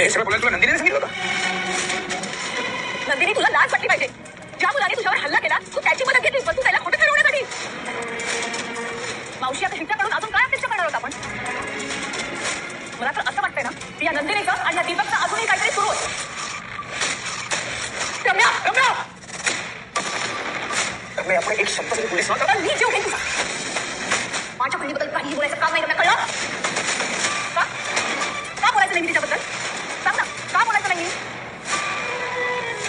हे सगळं बोलायला तुला नंदिनीने सांगितलं होतं? नंदिनी, तुला लाज वाटली पाहिजे. ज्या मुलाने तुझ्यावर हल्ला केला तू त्याची मदत घेतलीस, पण तू त्याला खोटं ठरवण्यासाठी. मावशी, आता हिच्याकडून अजून काय अपेक्षा करणार होता आपण? मला तर असं वाटतंय ना की या नंदिनीचं आणि या दीपकचं अजूनही काहीतरी सुरू होतं. रम्या, रम्या, रम्या, आपण एक शब्द तरी पोलीस आता मी जीव घेईन तुझा. माझ्या बहिणीबद्दल काहीही बोलायचं काम नाही. रम्या, कळलं का? का बोलायचं नाही तिच्याबद्दल? सांग ना, का बोलायचं नाही?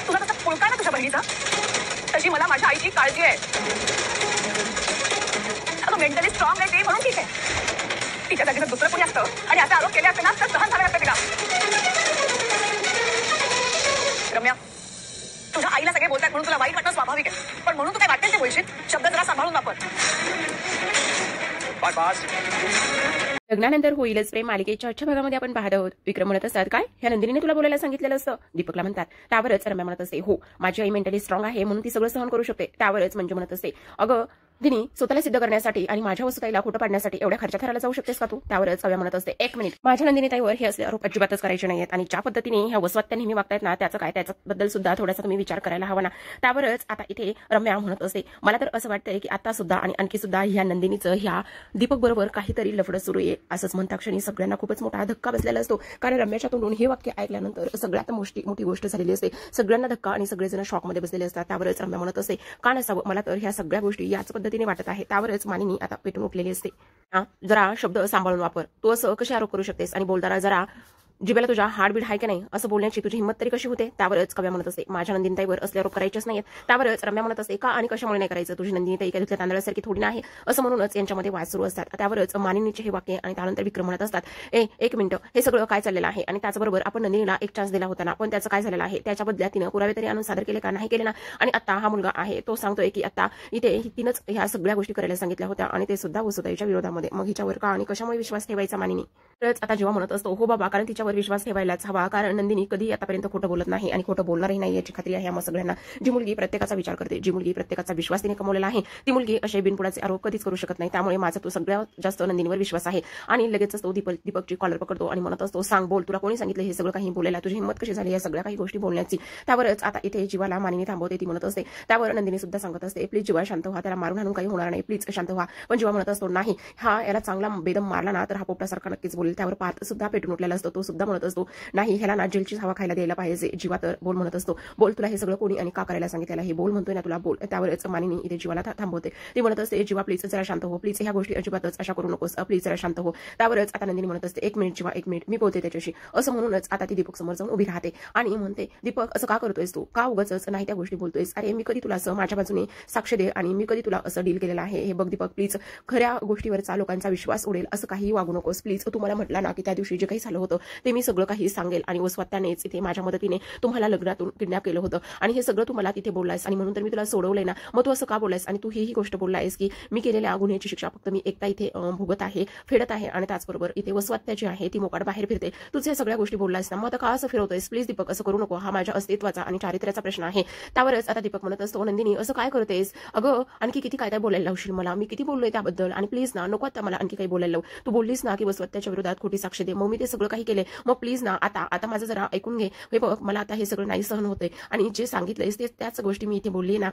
तुला तसं पुळका ना तुझ्या बहिणीचा, तशी मला माझ्या आईची काळजी आहे. अगं मेंटली स्ट्रॉंग आहे ते म्हणून ठीक आहे. तिच्या जागी जर दुसरं कोणी असतं आणि असा आरोप केले असते ना तर सहन झाले असते तिला. रम्या, तुझ्या आईला सगळे बोलतात म्हणून तुला वाईट वाटणं स्वाभाविक आहे, पण म्हणून तू काय वाटेल ते बोलशील. शब्द जरा सांभाळून वापर. लग्नानंतर होईलच प्रेम मालिकेच्या आजच्या भागामध्ये आपण पाहत आहोत. विक्रम म्हणत असतात, काय ह्या नंदिनीने तुला बोलायला सांगितलेलं असतं? दीपकला म्हणतात. त्यावरच रम्या म्हणत असते, हो माझी आई मेंटली स्ट्रॉंग आहे म्हणून ती सगळं सहन करू शकते. त्यावरच मंजू म्हणत असते, अगं दिनी, स्वतःला सिद्ध करण्यासाठी आणि माझ्या वस्तुताईला खोटं पाडण्यासाठी एवढ्या खर्चात करायला जाऊ शकतेस का तू? त्यावरच कव्या म्हणत असते, एक मिनिट, माझ्या नंदिनी ताईवर हे असले आरोप अजिबातच करायचे नाहीत आणि ज्या पद्धतीने ह्या वसवात्या नेहमी वागतायत ना त्याचं काय, त्याच्याबद्दल सुद्धा थोडासा तुम्ही विचार करायला हवा ना. त्यावरच आता इथे रम्या म्हणत असते, मला तर असं वाटतंय की आता सुद्धा आणि आणखी सुद्धा ह्या नंदिनीचं ह्या दीपक बरोबर काहीतरी लफडं सुरू आहे. असंच म्हणता क्षणी सगळ्यांना खूपच मोठा धक्का बसलेला असतो, कारण रम्याच्या तोंडून हे वाक्य ऐकल्यानंतर सगळ्यात मोठी गोष्ट झालेली असते. सगळ्यांना धक्का आणि सगळेजण शॉकमध्ये बसलेले असतात. त्यावरच रम्या म्हणत असते, का नसावं, मला तर ह्या सगळ्या गोष्टी याच पद्धतीने वाटत आहे. त्यावरच मानिनी आता पेटून उठलेली असते. जरा शब्द सांभाळून वापर. तू असं कसे आरोप करू शकतेस आणि बोलताना जरा जिबेला तुझ्या हार्टबीट आहे की नाही असं बोलण्याची तुझी हिंमत तरी कशी होते? त्यावरच कव्या म्हणत असते, माझ्या नंदिनीताईवर असले आरोप करायचेच नाहीत. त्यावरच रम्या म्हणत असते, का आणि कशामुळे नाही करायचं? तुझी नंदिनीताई काय धुतल्या तांदळासारखी थोडी नाही असं म्हणूनच यांच्यामध्ये वाद सुरू असतात. त्यावरच मानिनीचे हे वाक्य आणि त्यानंतर विक्रम म्हणत असतात, एक मिनिट, हे सगळं काय चाललेलं आहे? आणि त्याचबरोबर आपण नंदिनीला एक चान्स दिला होता ना, पण त्याचं काय झालेलं आहे? त्याच्या बदल्यात तिनं पुरावे तरी आणून सादर केले का? नाही केले ना. आणि आता हा मुलगा आहे तो सांगतोय की आता इथे तिनंच ह्या सगळ्या गोष्टी करायला सांगितल्या होत्या आणि ते सुद्धा वसुताईच्या विरोधामध्ये. मग हिच्यावर का आणि कशामुळे विश्वास ठेवायचा मानिनी? तरच आता जेव्हा म्हणत असतो, हो बाबा, कारण तिच्यावर विश्वास ठेवायलाच हवा, कारण नंदिनी कधी आतापर्यंत खोटं बोलत नाही आणि खोटं बोलणारही नाही याची खात्री आहे आम्हा सगळ्यांना. जी मुलगी प्रत्येकाचा विचार करते, जी मुलगी प्रत्येकाचा विश्वास तिने कमवलेला आहे, ती मुलगी असे बिनपुडाचे आरोप कधीच करू शकत नाही. त्यामुळे माझा तो सगळ्यात जास्त नंदिनीवर विश्वास आहे. आणि लगेचच तो दीपकची कॉलर पकडतो आणि म्हणत असतो, सांग, बोल, तुला कोणी सांगितलं हे सगळं काही बोलायला? तुझी हिंमत कशी झाली या सगळ्या काही गोष्टी बोलण्याची? त्यावरच आता इथे जीवाला मानिनी थांबवते. ती म्हणत असते, त्यावर नंदिनी सुद्धा सांगत असते, प्लीज जीवा शांत व्हा, त्याला मारून आणून काही होणार नाही, प्लीज शांत व्हा. पण जीवा म्हणत असतो, नाही, हा याला चांगला बेदम मारला ना तर हा पोपटासारखा नक्कीच बोलेल. त्यावर पात सुद्धा पेटून उठलेला असतो. तो सुद्धा म्हणत असतो, नाही, ह्याला ना जेलची हवा खायला द्यायला पाहिजे. जीवा तर बोल म्हणत असतो, बोल, तुला हे सगळं कोणी आणि का करायला सांगितलेलं हे बोल म्हणतोय ना तुला, बोल. त्यावरच मानिनी इथे जीवाला थांबवते. ती म्हणत असते, जीवा प्लीज जरा शांत हो, प्लीज ह्या गोष्टी अजिबातच अशा करू नकोस, प्लीज जरा शांत हो. त्यावरच आता नंदिनी म्हणत असते, एक मिनिट जीवा, एक मिनिट, मी बोलते त्याच्याशी. असं म्हणूनच आता ती दीपक समोर जाऊन उभी राहते आणि म्हणते, दीपक, असं का करतोयस तू? का उगाच नाही त्या गोष्टी बोलतोयस? अरे मी कधी तुला असं माझ्या बाजूने साक्ष दे आणि मी कधी तुला असं डील केलेलं आहे? हे बघ दीपक, प्लीज खऱ्या गोष्टीवरचा लोकांचा विश्वास उडेल असं काही वागू नकोस, प्लीज. तुम्हाला म्हटलं ना की त्या दिवशी जे काही झालं होतं ते मी सगळं काही सांगेल आणि वसवात्यानेच इथे माझ्या मदतीने तुम्हाला लग्नातून किडनॅप केलं होतं आणि हे सगळं तुम्हाला तिथे बोललायस आणि म्हणून तर मी तुला सोडवलंय ना. मग तू असं का बोललायस? आणि तू ही गोष्ट बोललायस की मी केलेल्या गुन्ह्याची शिक्षा फक्त मी एकटा इथे भोगत आहे, फेडत आहे आणि त्याचबरोबर इथे वसवात्या जी आहे ती मोकाट बाहेर फिरते. तुझे हे सगळ्या गोष्टी बोललायस ना, मग आता का असं फिरवतोयस? प्लीज दीपक, असं करू नको, हा माझ्या अस्तित्वाचा आणि चारित्र्याचा प्रश्न आहे. त्यावरच आता दीपक म्हणत असतो, नंदिनी असं काय करतेस? अगं आणखी किती काय काय बोलायला लावशील मला? मी किती बोललोय त्याबद्दल आणि प्लीज ना, नको आता मला आणखी काही बोलायला लावू. तू बोललीस ना की वसवात्याच्या विरोधात खोटी साक्ष दे, मग मी ते सगळं काही केले, मग प्लीज ना आता माझं जरा ऐकून घे. हे बघ, मला आता हे सगळं नाही सहन होतंय आणि जे सांगितलंयस त्याच गोष्टी मी इथे बोलली ना,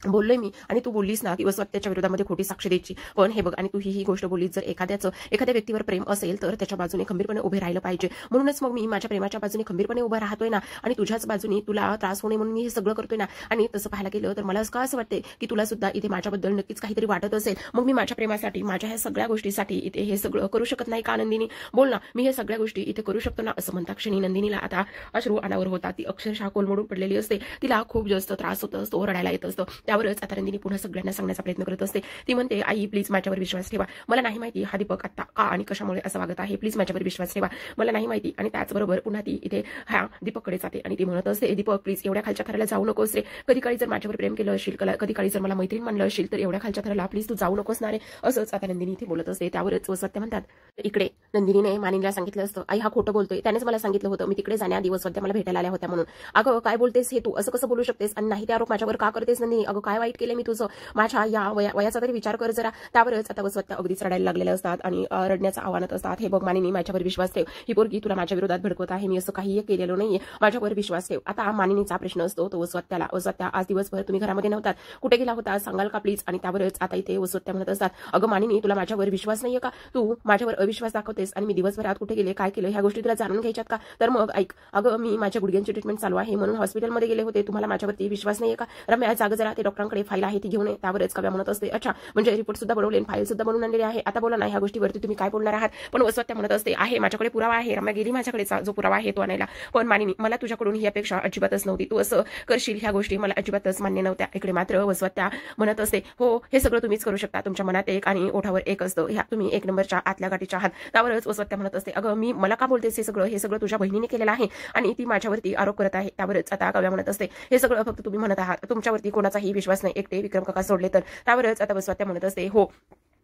बोललोय मी आणि तू बोललीस ना की वसवात्याच्या विरोधामध्ये खोटी साक्ष द्यायची. पण हे बघ, आणि तू ही गोष्ट बोललीस, जर एखाद्या व्यक्तीवर प्रेम असेल तर त्याच्या बाजूने खंबीरपणे उभे राहिलं पाहिजे. म्हणूनच मग मी माझ्या प्रेमाच्या बाजूने खंबीरपणे उभा राहतोय ना आणि तुझ्याच बाजूने तुला त्रास होणे म्हणून मी हे सगळं करतोय ना. आणि तसं पाहायला गेलं तर मला असं वाटतंय की तुला सुद्धा इथे माझ्याबद्दल नक्कीच काहीतरी वाटत असेल. मग मी माझ्या प्रेमासाठी, माझ्या ह्या सगळ्या गोष्टीसाठी इथे हे सगळं करू शकत नाही का नंदिनी? बोल ना, मी हे सगळ्या गोष्टी इथे करू शकतो ना. असं म्हणता क्षणी नंदिनीला आता अश्रू अनावर होता. ती अक्षरशः कोलमडून पडलेली असते. तिला खूप जास्त त्रास होत असतो, रडायला येत असतं. त्यावरच आता नंदिनी सगळ्यांना सांगण्याचा प्रयत्न करत असते. ती म्हणते, आई प्लीज माझ्यावर विश्वास ठेवा. मला नाही माहिती हा दीपक आता का आणि कशामुळे असं वागत आहे, प्लीज माझ्यावर विश्वास ठेवा, मला नाही माहिती. आणि त्याचबरोबर पुन्हा ती इथे ह्या दीपककडे जाते आणि ती म्हणत असते, दीपक प्लीज एवढ्या खालच्या थराला जाऊ नकोस रे. कधी काळी जर माझ्यावर प्रेम केलं असेल, कधी काळी जर मला मैत्रीण मानलं असेल तर एवढ्या खालच्या थराला प्लीज तू जाऊ नकोस ना रे. असंच आता नंदिनी इथे बोलत असते. त्यावरच वसवात्या म्हणतात, इकडे नंदिनीने मानिनीला सांगितलं असतं, आई हा खोटं बोलतोय, त्यानेच मला सांगितलं होतं मी तिकडे जाण्याआधी वसवात्या मला भेटायला आल्या होत्या म्हणून. अगं काय बोलतेस हे तू? असं कसं बोलू शकतेस? आणि नाही ते आरोप माझ्यावर का करतेस नंदिनी? अगं काय वाईट केलं मी तुझं, माझ्या या वयाचा तरी विचार कर जरा. त्यावरच आता वसवत्या अगदीच रडायला लागलेल्या असतात आणि रडण्याचं आव्हानात असतात. हे बघ मानिनी, माझ्यावर विश्वास ठेव. ही पोरगी तुला माझ्या विरोधात भडकवत आहे, मी असं काही केलेलं नाहीये, माझ्यावर विश्वास ठेव. आता मानिनीचा प्रश्न असतो तो वसवत्याला. वसवत्या, आज दिवसभर तुम्ही घरामध्ये नव्हतात, कुठे गेला होता सांगाल का प्लीज. आणि त्यावरच आता इथे वसवत्या म्हणत असतात, अगं मानिनी, तुला माझ्यावर विश्वास नाहीये का, तू माझ्यावर अविश्वास दाखवतेस आणि मी दिवसभरात कुठे गेले, काय केलं, ह्या गोष्टी तुला जाणून घ्यायच्यात का. तर मग ऐक, अगं मी माझ्या गुडघ्यांची ट्रीटमेंट चालू आहे म्हणून हॉस्पिटलमध्ये गेले होते, तुम्हाला माझ्यावरती विश्वास नाहीये का. रम्या, जाग जरा, ते डॉक्टरांकडे फाईल आहे ती घेऊन ये. त्यावरच काव्या म्हणत असते, अच्छा म्हणजे रिपोर्ट सुद्धा बनवले, फाईल सुद्धा बनवून आणलेली आहे, आता बोला ना ह्या गोष्टीवरती तुम्ही काय बोलणार आहात. पण वसवत्या म्हणत असते, आहे माझ्याकडे पुरावा आहे. रम्या गेली माझ्याकडेचा जो पुरावा आहे तो आणायला. पण मानिनी, मला तुझ्याकडून ही अपेक्षा अजिबातच नव्हती, तू असं करशील ह्या गोष्टी मला अजिबातच मान्य नव्हत्या. इकडे मात्र वसवत्या म्हणत असते, हो हे सगळं तुम्हीच करू शकता, तुमच्या मनात एक आणि ओठावर एक असतं, ह्या तुम्ही एक नंबरच्या आतल्या गाठीच्या आहात. त्यावरच वसवत्या म्हणत असते, अगं मी मला का बोलतेस, हे सगळं तुझ्या बहिणीने केलेलं आहे आणि ती माझ्यावरती आरोप करत आहे. त्यावरच आता काव्या म्हणत असते, हे सगळं फक्त तुम्ही म्हणत आहात, तुमच्यावरती कोणाचाही विश्वास नाही, एकटे विक्रम काका सोडले तर. त्यावरच आता वसवत्या म्हणत असते, हो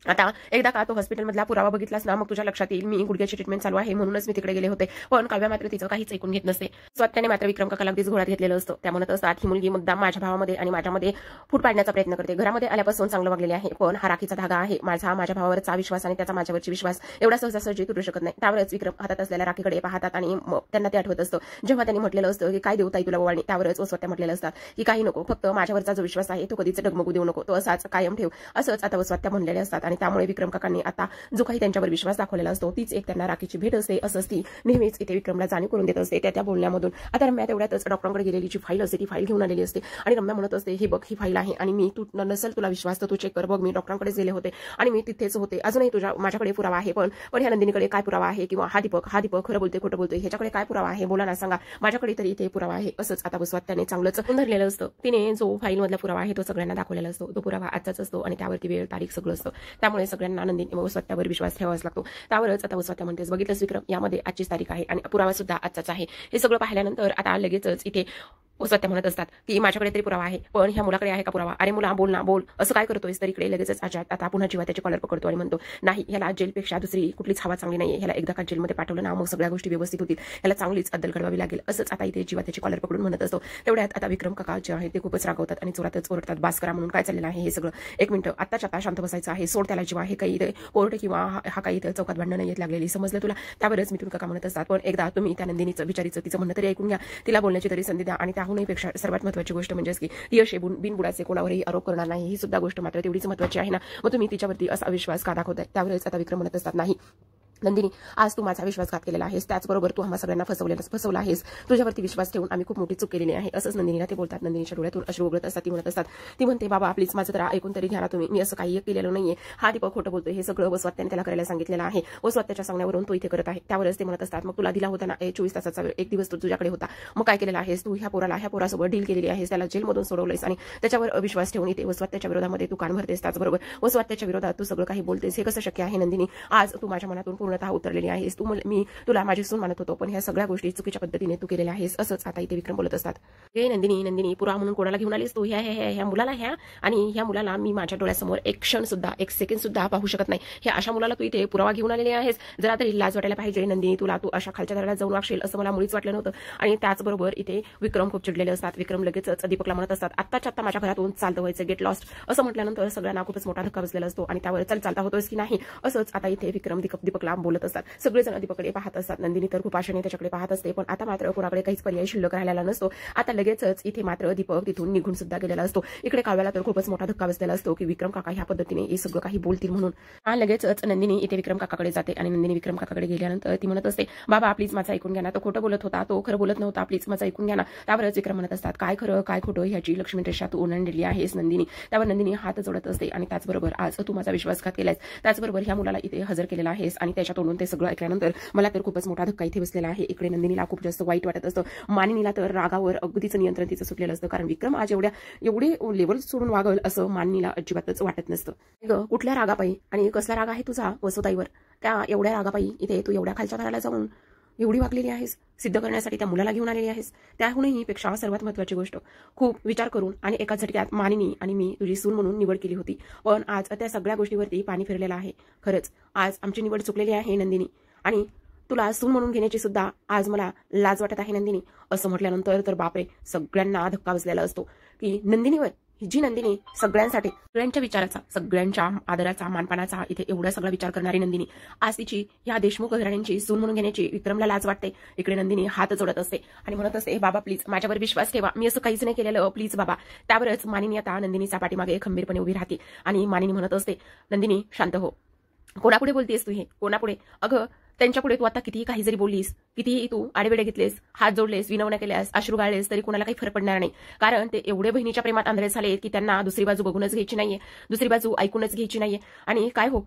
आता एकदा का तो हॉस्पिटलमधला पुरावा बघितलास ना, मग तुझ्या लक्षात येईल मी गुडघ्याची ट्रीटमेंट चालू आहे म्हणूनच मी तिकडे गेले होते. पण काव्या मात्र तिचं काहीच ऐकून घेत नसते. स्वतःने मात्र विक्रम काकाला अगदीच घोळात घेतलेलं असतं. त्या म्हणत असतात, ही मुलगी मुद्दाम माझ्या भावामध्ये आणि माझ्यामध्ये फूट पाडण्याचा प्रयत्न करते. घरामध्ये आल्यापासून चांगलं वागलेले आहे, पण हा राखीचा धागा आहे. माझ्या भावावरचा विश्वास आणि त्याचा माझ्यावरची विश्वास एवढा सहजासहजी तुटू शकत नाही. त्यावरच विक्रम हातात असलेल्या राखीकडे पाहतात आणि त्यांना ते आठवत असतं जेव्हा त्यांनी म्हटलेलं असतं की काय देऊ ताई तुला ओवाळणी. त्यावरच वसवत्या म्हटलेलं असतात की काही नको, फक्त माझ्यावरचा जो विश्वास आहे तो कधीच डगमगू देऊ नको, तो असाच कायम ठेव, असंच आता वसवत्या म्हणलेले असतात. आणि त्यामुळे विक्रम काकांनी आता जो काही त्यांच्यावर विश्वास दाखवलेला असतो तीच एक त्यांना राखीची भेट असते, असंच ती नेहमीच इथे विक्रमला जाणीव करून देत असते त्या बोलण्यामधून. आता रम्या तेवढ्यातच डॉक्टरांकडे गेलेली जी फाईल असते ती फाईल घेऊन आलेली असते आणि रम्या म्हणत असते, हे बघ ही फाईल आहे आणि मी तू नसेल तुला विश्वास तर तू चेक कर बघ, मी डॉक्टरांकडे गेले होते आणि मी तिथेच होते, अजूनही माझ्याकडे पुरावा आहे. पण ह्या नंदिनीकडे काय पुरावा आहे, किंवा हा दीपक खरं बोलते खोटं बोलतोय, ह्याच्याकडे काय पुरावा आहे, बोला ना सांगा, माझ्याकडे तरी इथे पुरावा आहे. असंच आता वसवत्याने चांगलंच धरलेलं असतं. तिने जो फाईल मधला पुरावा आहे तो सगळ्यांना दाखवलेला असतो, तो पुरावा आजचाच असतो आणि त्यावरती वेळ तारीख सगळं असतं. त्यामुळे सगळ्यांना नंदिनी वसवत्यावर विश्वास ठेवावाच लागतो. त्यावरच आता वसवत्या म्हणतेस, बघितलंस विक्रम, यामध्ये आजचीच तारीख आहे आणि पुरावा सुद्धा आजचाच आहे. हे सगळं पाहिल्यानंतर आता लगेचच इथे वसवत्या म्हणत असतात की माझ्याकडे तरी पुरावा आहे, पण ह्या मुलाकडे आहे का पुरावा. अरे मुला बोल ना बोल, असं काय करतोयस. तर इकडे लगेचच आता पुन्हा जीवा त्याची कॉलर पकडतो आणि म्हणतो, नाही ह्याला जेलपेक्षा दुसरी कुठलीच हवा चांगली नाहीये, ह्याला एकदा का जेलमध्ये पाठवलं ना मग सगळ्या गोष्टी व्यवस्थित होतील, ह्याला चांगलीच अद्दल घडवावी लागेल. असंच आता इथे जीवा त्याची कॉलर पकडून म्हणत असतो. तेवढ्यात आता विक्रम काका जे आहे ते खूपच रागवतात आणि जोरातच ओरडतात, बास करा म्हणून, काय चाललेलं आहे हे सगळं, एक मिनिटं आत्ताच्या आता शांत बसायचं आहे, सोड त्याला जीवा, हे काही इथे कोर्ट किंवा हा काही इथे चौकात भांडणं नाही येत लागलेली, समजलं तुला. त्यावरच मिथून काका म्हणत असतात, पण एकदा तुम्ही त्या नंदिनीचं विचारीचं तिचं म्हणणं तरी ऐकून घ्या, तिला बोलण्याची तरी संधी द्या आणि त्याहूनही पेक्षा सर्वात महत्त्वाची गोष्ट म्हणजे की ती अशी बिनबुडाचे कोणावरही आरोप करणार नाही, ही सुद्धा गोष्ट मात्र तेवढीच महत्त्वाची आहे ना. मग तुम्ही तिच्यावरती असा विश्वास का दाखवताय. त्यावरच आता विक्रम म्हणत असतात, नाही नंदिनी, आज तू माझा विश्वासघात केलेला आहेस, त्याचबरोबर तू आम्हा सगळ्यांना फसवला आहेस, तुझ्यावरती विश्वास ठेवून आम्ही खूप मोठी चूक केलेली आहे, असंच नंदिनीला ते बोलतात. नंदिनीच्या डोळ्यातून अश्रू उघडत असतात. ती म्हणत असतात, ती म्हणते, बाबा प्लीज माझं तर ऐकून तरी घ्या ना तुम्ही, मी असं काही केलेलं नाहीये, हा दीपक खोटं बोलतोय, हे सगळं वसवत्याने त्याला करायला सांगितलेलं आहे, वसवत्याच्या सांगण्यावरून तो इथे करत आहे. त्यावरच ते म्हणत असतात, मग तुला दिला होता ना 24 तासाचा वेळ, एक दिवस तुझ्याकडे होता, मग काय केलेला आहेस तू, ह्या पोरासोबत डील केलेली आहेस, त्याला जेलमधून सोडवलंयस आणि त्याच्यावर विश्वास ठेवून इथे वसवत्याच्या विरोधामध्ये तू कान भरतेस, त्याचबरोबर वसवत्याच्या विरोधात तू सगळं काही बोलतेस. हे कसं शक्य आहे नंदिनी, आज तू माझ्या मनातून पूर्णतः उतरलेली आहेस, मी तुला माझी सून मानत होतो, पण ह्या सगळ्या गोष्टी चुकीच्या पद्धतीने तू केलेल्या आहेस. असंच आता इथे विक्रम बोलत असतात. हे नंदिनी पुरावा म्हणून कोणाला घेऊन आलीस तू, ह्या मुलाला, आणि ह्या मुलाला मी माझ्या डोळ्यासमोर एक क्षण सुद्धा, एक सेकंड सुद्धा पाहू शकत नाही, हे अशा मुलाला तू इथे पुरावा घेऊन आलेली आहेस. जरा तरी लाज वाटायला पाहिजे नंदिनी, तुला तू अशा खालच्या दराला जाऊन वागशील असं मला मुळीच वाटलं नव्हतं. आणि त्याचबरोबर इथे विक्रम खूप चिडलेले असतात. विक्रम लगेचच दीपकला म्हणत असतात, आत्ता माझ्या घरातून चालतं व्हायचं, गेट लॉस्ट. असं म्हटल्यानंतर सगळ्यांना खूपच मोठा धक्का बसलेला असतो आणि त्यावर चालता होतोस की नाही, असंच आता इथे विक्रम दीपकला बोलत असतात. सगळेजण दीपककडे पाहत असतात. नंदिनी तर खूप आशेने त्याच्याकडे पाहत असते, पण आता मात्र कोणाकडे काहीच पर्याय शिल्लक राहिलेला नसतो. आता लगेचच इथे मात्र दीपक तिथून निघून सुद्धा गेलेला असतो. इकडे काव्याला तर खूपच मोठा धक्का बसलेला असतो की विक्रम काका ह्या पद्धतीने हे सगळं काही बोलतील म्हणून. लगेचच नंदिनी इथे विक्रम काकाकडे जाते आणि नंदिनी विक्रम काकाकडे गेल्यानंतर ती म्हणत असते, बाबा प्लीज माझं ऐकून घ्या ना, तो खोटं बोलत होता, तो खरं बोलत नव्हता, प्लीज माझं ऐकून घ्या ना. त्यावरच विक्रम म्हणत असतात, काय खरं काय खोटं ह्याची लक्ष्मी रेषा तू ओलांडलेली आहेस नंदिनी. त्यावर नंदिनी हात जोडत असते आणि त्याचबरोबर आज तू माझा विश्वासघात केलायस, त्याचबरोबर ह्या मुलाला इथे हजर केलेला आहेस आणि त्याच्या तोंडून ते सगळं ऐकल्यानंतर मला तर खूपच मोठा धक्का इथे बसलेला आहे. इकडे नंदिनीला खूप जास्त वाईट वाटत असतं. मानिनीला तर रागावर अगदीच नियंत्रण तिचं सुटलेलं असतं, कारण विक्रम आज एवढे लेवल सोडून वागल असं मानिनीला अजिबातच वाटत नसतं. कुठल्या रागापायी आणि कसला राग आहे तुझा वसुताईवर, त्या एवढ्या रागापायी इथे तू एवढ्या खालच्या घराला जाऊन एवढी वागलेली आहेस, सिद्ध करण्यासाठी त्या मुलाला घेऊन आलेली आहेस. त्याहूनही पेक्षा सर्वात महत्त्वाची गोष्ट, खूप विचार करून आणि एका झटक्यात मानिनी आणि मी तुझी सून म्हणून निवड केली होती, पण आज त्या सगळ्या गोष्टीवरती पाणी फिरलेलं आहे. खरंच आज आमची निवड चुकलेली आहे नंदिनी, आणि तुला सून म्हणून घेण्याची सुद्धा आज मला लाज वाटत आहे नंदिनी. असं म्हटल्यानंतर तर बापरे, सगळ्यांना धक्का बसलेला असतो की नंदिनीवर जी नंदिनी सगळ्यांच्या विचाराचा, सगळ्यांच्या आदराचा, मानपानाचा इथे एवढा सगळा विचार करणारी नंदिनी आज तिची या देशमुख घराण्यांची सून म्हणून घेण्याची विक्रमला लाज वाटते. इकडे नंदिनी हात जोडत असते आणि म्हणत असते, बाबा प्लीज माझ्यावर विश्वास ठेवा, मी असं काहीच नाही केलेलं, प्लीज बाबा. त्यावरच मानिनी आता नंदिनीच्या पाठीमागे खंबीरपणे उभी राहते आणि मानिनी म्हणत असते, नंदिनी शांत हो. कोणापुढे बोलतेस तू हे? कोणापुढे? अगं त्यांच्यापुढे तू आता कितीही काही जरी बोललीस, कितीही तू आडेवेडे घेतलेस, हात जोडलेस, विनवण्या केल्यास, अश्रू गाळलेस, तरी कोणाला काही फरक पडणार नाही. कारण ते एवढे बहिणीच्या प्रेमात आंधळे झाले की त्यांना दुसरी बाजू बघूनच घ्यायची नाहीये, दुसरी बाजू ऐकूनच घ्यायची नाहीये. आणि काय हो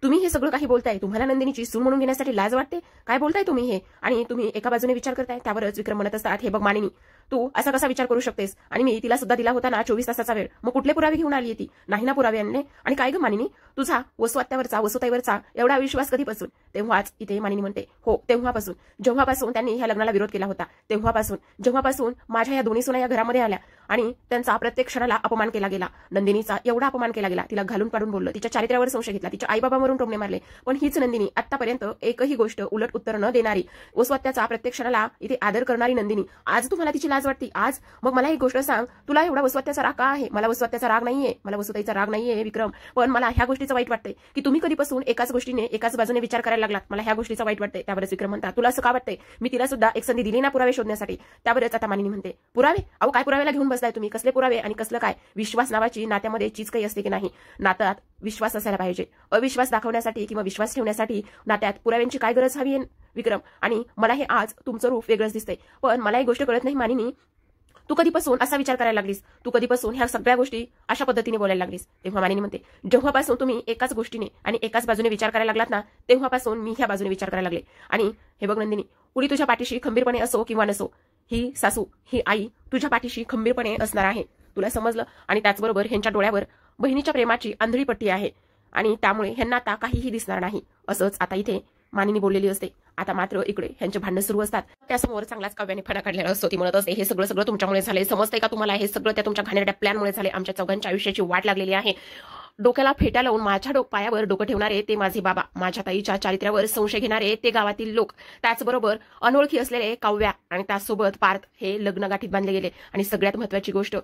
तुम्ही हे सगळं काही बोलताय? तुम्हाला नंदिनीची सून म्हणून घेण्यासाठी लाज वाटते? काय बोलताय तुम्ही हे? आणि तुम्ही एका बाजूने विचार करताय. त्यावरच विक्रम म्हणत असतात, हे बघ मानिनी, तू असा कसा विचार करू शकतेस? आणि मी तिला सुद्धा दिला होता ना 24 तासाचा वेळ, मग कुठले पुरावे घेऊन आली ती? नाही ना पुरावे आणले. आणि काय ग मानिनी, तुझा वसुताईवरचा एवढा विश्वास कधीपासून? तेव्हाच इथे मानिनी म्हणते, हो तेव्हापासून, जेव्हापासून त्यांनी ह्या लग्नाला विरोध केला होता, जेव्हापासून माझ्या या दोन्ही सुना या घरामध्ये आल्या आणि त्यांचा प्रत्येक क्षणाला अपमान केला गेला. नंदिनीचा एवढा अपमान केला गेला, तिला घालून पाडून बोललं, तिच्या चारित्र्यावर संशय घेतला, तिच्या आईबाबावरून टोमणे मारले. पण हीच नंदिनी आतापर्यंत एकही गोष्ट उलट उत्तर न देणारी, वसुत्याचा प्रत्येक क्षणाला इथे आदर करणारी नंदिनी, आज तुम्हाला तिची लाज वाटते? आज मग मला एक गोष्ट सांग, तुला एवढा वसुत्याचा राग का आहे? मला वसुत्याचा राग नाहीये, मला वसुताईचा राग नाहीये विक्रम, पण मला ह्या गोष्टीचं वाईट वाटतंय की तुम्ही कधीपासून एकाच गोष्टीने एकाच बाजूने विचार करायला लागलात. मला ह्या गोष्टीचं वाईट वाटतंय. त्यावरच विक्रम म्हणता, तुला असं का वाटतंय? मी तिला सुद्धा एक संधी दिली ना पुरावे शोधण्यासाठी. त्यावरच आता मानिनी म्हणते, पुरावे? अहो काय पुराव्याला घेऊन बसलाय तुम्ही? कसले पुरावे आणि कसलं काय? विश्वास नावाची नात्यामध्ये चीज काही असते की नाही? नात्यात विश्वास असायला पाहिजे. अविश्वास दाखवण्यासाठी किंवा विश्वास ठेवण्यासाठी नात्यात पुराव्यांची काय गरज हवी आहे विक्रम? आणि मला हे आज तुमचं रूप वेगळंच दिसतंय, पण मला एक गोष्ट कळत नाही मानिनी, तू कधीपासून असा विचार करायला लागलीस? तू कधीपासून ह्या सगळ्या गोष्टी अशा पद्धतीने बोलायला लागलीस? तेव्हा मानिनी म्हणते, जेव्हापासून तुम्ही एकाच गोष्टीने आणि एकाच बाजूने विचार करायला लागलात ना, तेव्हापासून मी ह्या बाजूने विचार करायला लागले. आणि हे बघ नंदिनी, कुणी तुझ्या पाठीशी खंबीरपणे असो किंवा नसो, ही सासू, ही आई तुझ्या पाठीशी खंबीरपणे असणार आहे. तुला समजलं? आणि त्याचबरोबर ह्यांच्या डोळ्यावर बहिणीच्या प्रेमाची आंधळी पट्टी आहे आणि त्यामुळे ह्यांना आता काहीही दिसणार नाही. असंच आता इथे मानिनी बोललेली असते. आता मात्र इकडे ह्यांचे भांडण सुरू असतात. त्यासमोर चांगलाच काव्याने फणा काढलेला असतो. ती म्हणत असते, हे सगळं तुमच्यामुळे झाले, समजतंय का तुम्हाला? हे सगळं त्या तुमच्या घाणेरड्या प्लॅनमुळे झाले. आमच्या चौघांच्या आयुष्याची वाट लागलेली आहे. डोक्याला फेट्या लावून माझ्या पायावर डोकं ठेवणारे ते माझे बाबा, माझ्या ताईच्या चारित्र्यावर संशय घेणारे ते गावातील लोक, त्याचबरोबर अनोळखी असलेले काव्या आणि त्यासोबत पार्थ हे लग्न गाठीत बांधले गेले. आणि सगळ्यात महत्वाची गोष्ट,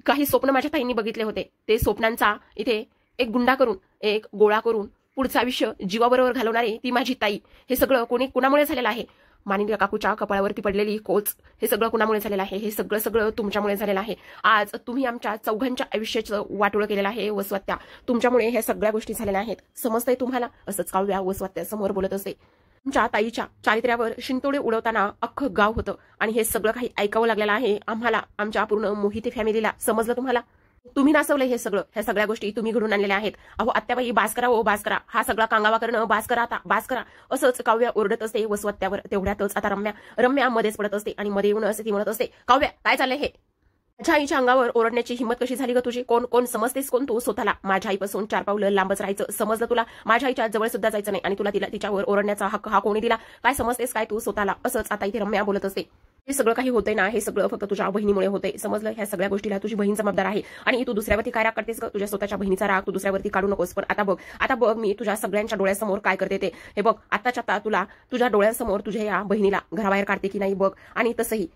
काही स्वप्न माझ्या ताईंनी बघितले होते, ते स्वप्नांचा इथे एक गुंडा करून, एक गोळा करून पुढचं आयुष्य जीवाबरोबर घालवणारे ती माझी ताई. हे सगळं कुणामुळे झालेलं आहे? मानिनी काकूच्या कपाळावरती पडलेली कोच, हे सगळं कुणामुळे झालेलं आहे? हे सगळं तुमच्यामुळे झालेलं आहे. आज तुम्ही आमच्या चौघांच्या आयुष्याचं वाटोळं केलेलं आहे. वसुत्या, तुमच्यामुळे ह्या सगळ्या गोष्टी झालेल्या आहेत. समजतंय तुम्हाला? असंच काव्या वसुत्या समोर बोलत असते. तुमच्या ताईच्या चारित्र्यावर शिंतोडे उडवताना अख्खं गाव होतं आणि हे सगळं काही ऐकावं लागलेलं आहे आम्हाला, आमच्या पूर्ण मोहिते फॅमिलीला. समजलं तुम्हाला? तुम्ही नाचवलंय हे सगळं, ह्या सगळ्या गोष्टी तुम्ही घडून आणलेल्या आहेत. अहो आत्याबाई बास करा, ओ बास करा, हा सगळा कांगावा करणं बास करा, आता बास करा. असंच काव्या ओरडत असते वसुत्यावर. तेवढ्यातच आता रम्या मध्येच पडत असते आणि मध्ये येऊन ती म्हणत असते, काव्या काय चाललंय हे? माझ्या आईच्या अंगावर ओरडण्याची हिंमत कशी झाली ग तुझी? कोण समजतेस कोण तू स्वतःला? माझ्या आईपासून 4 पावलं लांबच राहायचं, समजलं तुला? माझ्या आईच्या जवळ सुद्धा जायचं नाही आणि तुला तिच्यावर ओरडण्याचा हक्क हा कोणी दिला? काय समजतेस काय तू स्वतःला? असंच आता इथे रम्या बोलत असते. हे सगळं काही होतंय ना, हे सगळं फक्त तुझ्या बहिणीमुळे होतंय. समजलं? ह्या सगळ्या गोष्टीला तुझी बहीण जबाबदार आहे आणि तू दुसऱ्यावरती काय राग करतेस ग? तुझ्या स्वतःच्या बहिणीचा राग तू दुसऱ्यावरती काढू नकोस. पण आता बघ मी तुझ्या सगळ्यांच्या डोळ्यासमोर काय करते ते. हे बघ आत्ताच्या आता तुला तुझ्या डोळ्यासमोर तुझ्या या बहिणीला घराबाहेर काढते की नाही बघ. आणि तसंही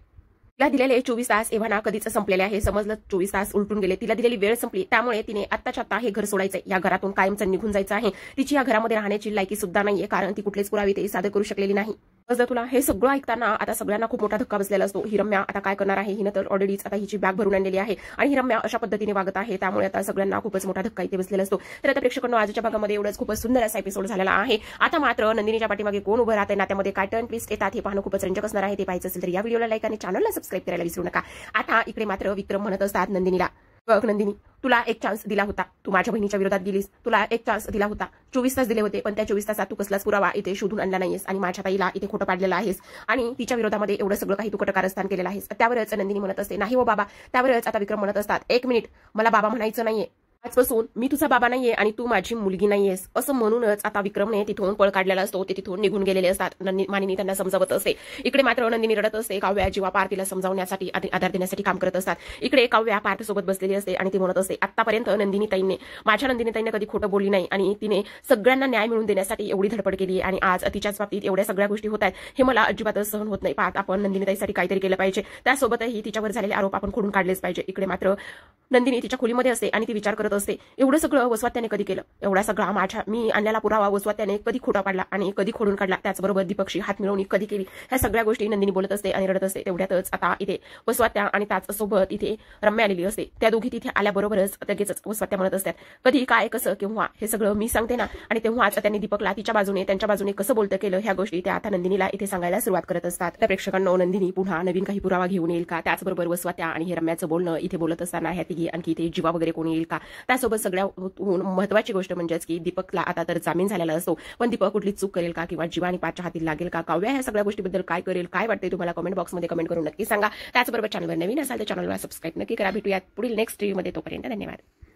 तिला दिलेले 24 तास एव्हाना कधीच संपलेले आहे. समजलं? 24 तास उलटून गेले, तिला दिलेली वेळ संपली. त्यामुळे तिने आत्ताच्या आता हे घर सोडायचंय, या घरातून कायमचं निघून जायचं आहे. तिची या घरामध्ये राहण्याची लायकी सुद्धा नाहीये, कारण ती कुठलेच पुरावे ते सादर करू शकलेली नाही. समजलं तुला? हे सगळं ऐकताना आता सगळ्यांना खूप मोठा धक्का बसलेला असतो. ही रम्या आता काय करणार आहे? हिनं तर ऑलरेडीच आता हिची बॅग भरून आणलेली आहे आणि ही रम्या अशा पद्धतीने वागत आहे. त्यामुळे आता सगळ्यांना खूपच मोठा धक्का इथे बसलेला असतो. तर आता प्रेक्षकांनो, आजच्या भागामध्ये एवढंच खूपच सुंदर असा एपिसोड झालेला आहे. आता मात्र नंदिनीच्या पाठीमागे कोण उभं राहते, नात्यामध्ये काय टर्न ट्विस्ट येतात हे पाहणं खूपच रंजक असणार आहे. ते पाहायचं असेल तर या व्हिडिओला लाईक आणि चॅनलला सबस्क्राईब करायला विसरू नका. आता इकडे मात्र विक्रम म्हणत असतात नंदिनीला, बघ नंदिनी, तुला एक चान्स दिला होता, तू माझ्या बहिणीच्या विरोधात गेलीस, तुला एक चान्स दिला होता, 24 तास दिले होते, पण त्या 24 तासात तू कसलाच पुरावा इथे शोधून आणला नाहीयेस आणि माझ्या ताईला इथे खोटं पाडलेलं आहेस आणि तिच्या विरोधामध्ये एवढं सगळं काही तू कटकारस्थान केलेलं आहेस. त्यावरच नंदिनी म्हणत असते, नाही हो बाबा. त्यावरच आता विक्रम म्हणत असतात, 1 मिनिट, मला बाबा म्हणायचं नाहीये, आजपासून मी तुझा बाबा नाहीये आणि तू माझी मुलगी नाहीयेस असं म्हणूनच आता विक्रमने तिथून पळ काढलेला असतो. ते तिथून निघून गेलेले असतात. मानिनी त्यांना समजावत असते. इकडे मात्र नंदिनी रडत असते. काव्या जीवा पार्थीला समजावण्यासाठी आधार देण्यासाठी काम करत असतात. इकडे काव्या पार्थ सोबत बसलेली असते आणि ती म्हणत असते, आतापर्यंत माझ्या नंदिनीताईंने कधी खोटं बोलली नाही आणि तिने सगळ्यांना न्याय मिळवून देण्यासाठी एवढी धडपड केली आणि आज तिच्याच बाबतीत एवढ्या सगळ्या गोष्टी होत आहेत हे मला अजिबातच सहन होत नाही. पाहत आपण नंदिनीताईसाठी काहीतरी केलं पाहिजे. त्यासोबतही तिच्यावर झालेले आरोप आपण खोडून काढलेच पाहिजे. इकडे मात्र नंदिनी तिच्या खोलीमध्ये असते आणि ती विचार करत असते, एवढं सगळं वसवात्याने कधी केलं, एवढा सगळा मी आणलेला पुरावा वसवात्याने कधी खोटा पाडला आणि कधी खोडून काढला, त्याचबरोबर दीपकशी हात मिळवणी कधी केली, ह्या सगळ्या गोष्टी नंदिनी बोलत असते आणि रडत असते. तेवढ्यातच आता इथे वसवात्या आणि त्याचसोबत इथे रम्या आलेली असते. त्या दोघी तिथे आल्याबरोबरच लगेच वसवात्या म्हणत असतात, कधी काय कसं केव्हा हे सगळं मी सांगते ना. आणि तेव्हाच त्यांनी दीपकला तिच्या बाजूने त्यांच्या बाजूने कसं बोलतं केलं ह्या गोष्टी त्या आता नंदिनीला इथे सांगायला सुरुवात करत असतात. त्या प्रेक्षकांना नंदिनी पुन्हा नवीन काही पुरावा घेऊन येईल का, त्याचबरोबर वसवात्या आणि हे रम्याचं बोलणं इथे बोलत असताना ह्या तिघी आणखी इथे जीवा वगैरे कोणी येईल का, त्यासोबत सगळ्याहून महत्वाची गोष्ट म्हणजेच की दीपकला आता तर जामीन झालेला असतो, पण दीपक कुठली चूक करेल का किंवा जीवा आणि पाचच्या हाती लागेल का, काव्या ह्या सगळ्या गोष्टीबद्दल काय करेल, काय वाटते तुम्हाला कमेंट बॉक्समध्ये कमेंट करून नक्की सांगा. त्याचबरोबर चॅनलवर नवीन असाल तर चॅनलला सबस्क्राईब नक्की करा. भेटूयात पुढील नेक्स्ट व्हिडिओमध्ये. तोपर्यंत धन्यवाद.